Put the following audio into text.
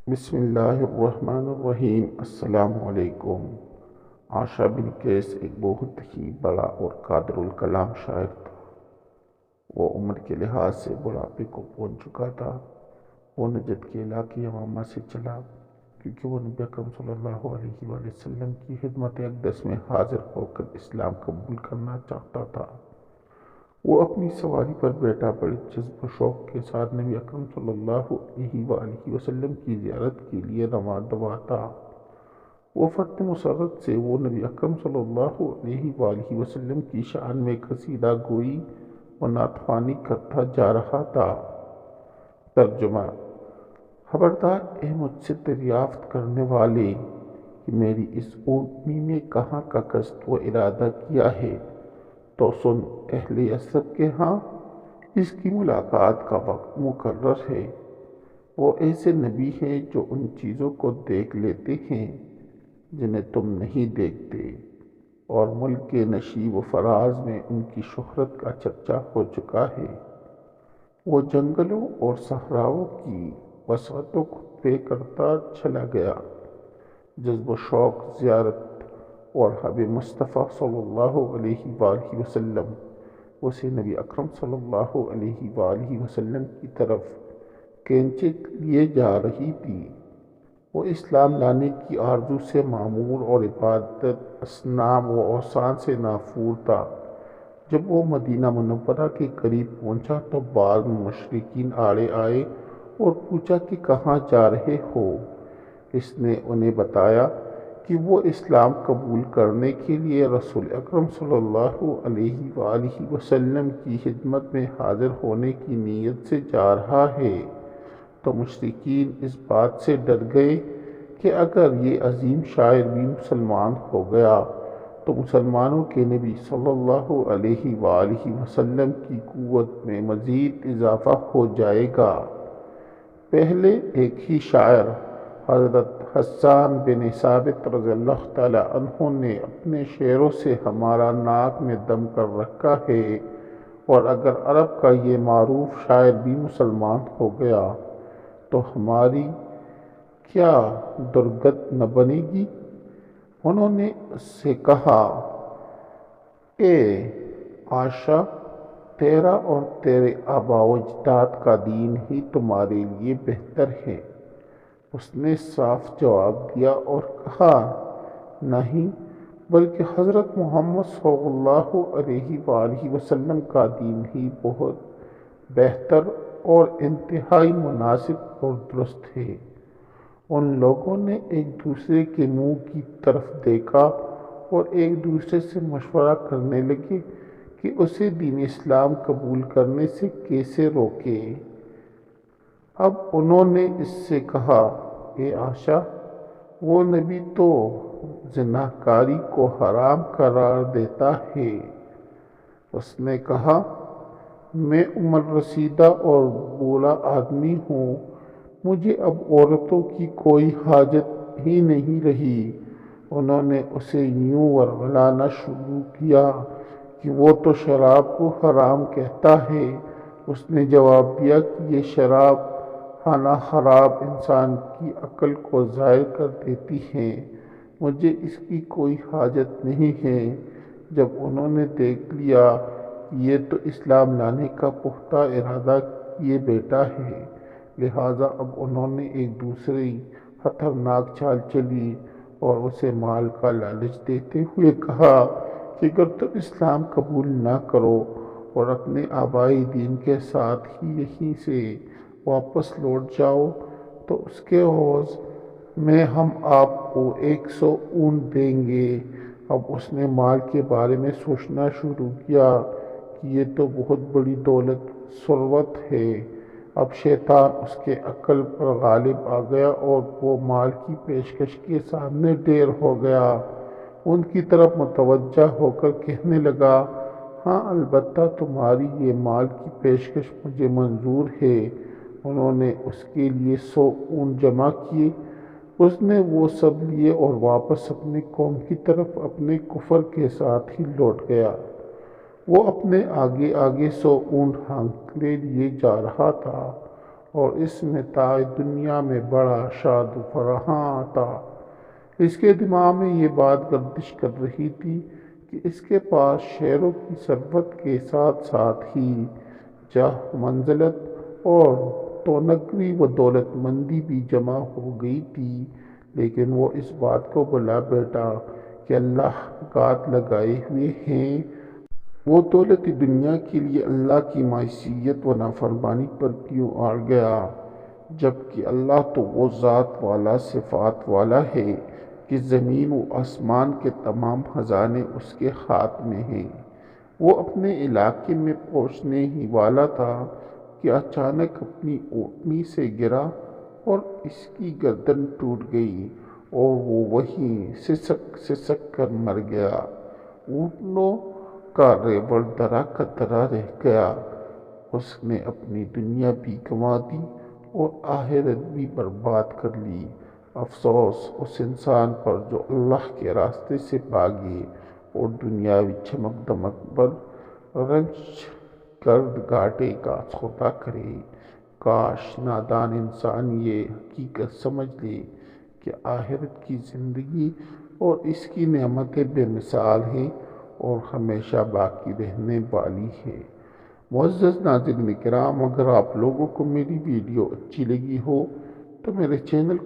بسم اللہ الرحمن الرحیم۔ السلام علیکم۔ عاشا بن قیس ایک بہت ہی بڑا اور قادر الکلام شاعر تھا۔ وہ عمر کے لحاظ سے بڑھاپے کو پہنچ چکا تھا۔ وہ نجد کے علاقے یمامہ سے چلا کیونکہ وہ نبی اکرم صلی اللہ علیہ وآلہ وسلم کی خدمت اقدس میں حاضر ہو کر اسلام قبول کرنا چاہتا تھا۔ وہ اپنی سواری پر بیٹھا بڑے جذب و شوق کے ساتھ نبی اکرم صلی اللہ علیہ وآلہ وسلم کی زیارت کے لیے رواں دوا تھا۔ وفد مسرت سے وہ نبی اکرم صلی اللہ علیہ وآلہ وسلم کی شان میں قصیدہ گوئی و نعت خوانی کرتا جا رہا تھا۔ ترجمہ: خبردار اے مجھ سے دریافت کرنے والے کہ میری اس اونٹنی نے کہاں کا قصد و ارادہ کیا ہے، تو سن، اہل یثرب کے ہاں اس کی ملاقات کا وقت مقرر ہے۔ وہ ایسے نبی ہیں جو ان چیزوں کو دیکھ لیتے ہیں جنہیں تم نہیں دیکھتے، اور ملک کے نشیب و فراز میں ان کی شہرت کا چرچا ہو چکا ہے۔ وہ جنگلوں اور صحراؤں کی وسعتوں کو طے کرتا چلا گیا۔ جذب و شوق زیارت اور حبیب مصطفیٰ صلی اللہ علیہ وآلہ وسلم اسے نبی اکرم صلی اللہ علیہ وآلہ وسلم کی طرف کھینچے لیے جا رہی تھی۔ وہ اسلام لانے کی آرزو سے معمور اور عبادت اصنام و اوثان سے نافور تھا۔ جب وہ مدینہ منورہ کے قریب پہنچا تو بعض مشرکین آڑے آئے اور پوچھا کہ کہاں جا رہے ہو؟ اس نے انہیں بتایا کہ وہ اسلام قبول کرنے کے لیے رسول اکرم صلی اللہ علیہ وآلہ وسلم کی خدمت میں حاضر ہونے کی نیت سے جا رہا ہے۔ تو مشرکین اس بات سے ڈر گئے کہ اگر یہ عظیم شاعر بھی مسلمان ہو گیا تو مسلمانوں کے نبی صلی اللہ علیہ وآلہ وسلم کی قوت میں مزید اضافہ ہو جائے گا۔ پہلے ایک ہی شاعر حضرت حسان بن ثابت رضی اللہ تعالیٰ عنہ نے اپنے شعروں سے ہمارا ناک میں دم کر رکھا ہے، اور اگر عرب کا یہ معروف شاعر بھی مسلمان ہو گیا تو ہماری کیا درگت نہ بنے گی؟ انہوں نے اس سے کہا، اے عاشا، تیرا اور تیرے آباء و اجداد کا دین ہی تمہارے لیے بہتر ہے۔ اس نے صاف جواب دیا اور کہا، نہیں، بلکہ حضرت محمد صلی اللہ علیہ وآلہ وسلم کا دین ہی بہت بہتر اور انتہائی مناسب اور درست ہے۔ ان لوگوں نے ایک دوسرے کے منہ کی طرف دیکھا اور ایک دوسرے سے مشورہ کرنے لگے کہ اسے دین اسلام قبول کرنے سے کیسے روکے۔ اب انہوں نے اس سے کہا، اے عاشا، وہ نبی تو زناکاری کو حرام قرار دیتا ہے۔ اس نے کہا، میں عمر رسیدہ اور بوڑھا آدمی ہوں، مجھے اب عورتوں کی کوئی حاجت ہی نہیں رہی۔ انہوں نے اسے یوں ورغلانا شروع کیا کہ وہ تو شراب کو حرام کہتا ہے۔ اس نے جواب دیا کہ یہ شراب خانہ خراب انسان کی عقل کو ظاہر کر دیتی ہے، مجھے اس کی کوئی حاجت نہیں ہے۔ جب انہوں نے دیکھ لیا کہ یہ تو اسلام لانے کا پختہ ارادہ کیے بیٹھا ہے، لہٰذا اب انہوں نے ایک دوسری خطرناک چال چلی اور اسے مال کا لالچ دیتے ہوئے کہا کہ اگر تم اسلام قبول نہ کرو اور اپنے آبائی دین کے ساتھ ہی یہیں سے واپس لوٹ جاؤ تو اس کے عوض میں ہم آپ کو 100 اونٹ دیں گے۔ اب اس نے مال کے بارے میں سوچنا شروع کیا کہ یہ تو بہت بڑی دولت ثروت ہے۔ اب شیطان اس کے عقل پر غالب آ گیا اور وہ مال کی پیشکش کے سامنے ڈھیر ہو گیا۔ ان کی طرف متوجہ ہو کر کہنے لگا، ہاں، البتہ تمہاری یہ مال کی پیشکش مجھے منظور ہے۔ انہوں نے اس کے لیے 100 اونٹ جمع کیے۔ اس نے وہ سب لیے اور واپس اپنی قوم کی طرف اپنے کفر کے ساتھ ہی لوٹ گیا۔ وہ اپنے آگے آگے 100 اونٹ ہانکتے لیے جا رہا تھا اور اس میں تاج دنیا میں بڑا شاد و فرحاں تھا۔ اس کے دماغ میں یہ بات گردش کر رہی تھی کہ اس کے پاس شیروں کی ثروت کے ساتھ ساتھ ہی جاہ و منزلت اور تونگری و دولت مندی بھی جمع ہو گئی تھی، لیکن وہ اس بات کو بھلا بیٹھا کہ اللہ گاٹ لگائے ہوئے ہیں۔ وہ دولت دنیا کے لیے اللہ کی معصیت و نافرمانی پر کیوں اڑ گیا، جبکہ اللہ تو وہ ذات والا صفات والا ہے کہ زمین و آسمان کے تمام خزانے اس کے ہاتھ میں ہیں۔ وہ اپنے علاقے میں پہنچنے ہی والا تھا کہ اچانک اپنی اونٹنی سے گرا اور اس کی گردن ٹوٹ گئی اور وہ وہیں سسک سسک کر مر گیا۔ اونٹنوں کا ریوڑ درا کا درا رہ گیا۔ اس نے اپنی دنیا بھی گنوا دی اور آخرت بھی برباد کر لی۔ افسوس اس انسان پر جو اللہ کے راستے سے بھاگے اور دنیاوی چمک دمک پر رنج گرد گھاٹے کا سودا کرے۔ کاش نادان انسان یہ حقیقت سمجھ لے کہ آخرت کی زندگی اور اس کی نعمتیں بے مثال ہیں اور ہمیشہ باقی رہنے والی ہیں۔ معزز ناظرین کرام، اگر آپ لوگوں کو میری ویڈیو اچھی لگی ہو تو میرے چینل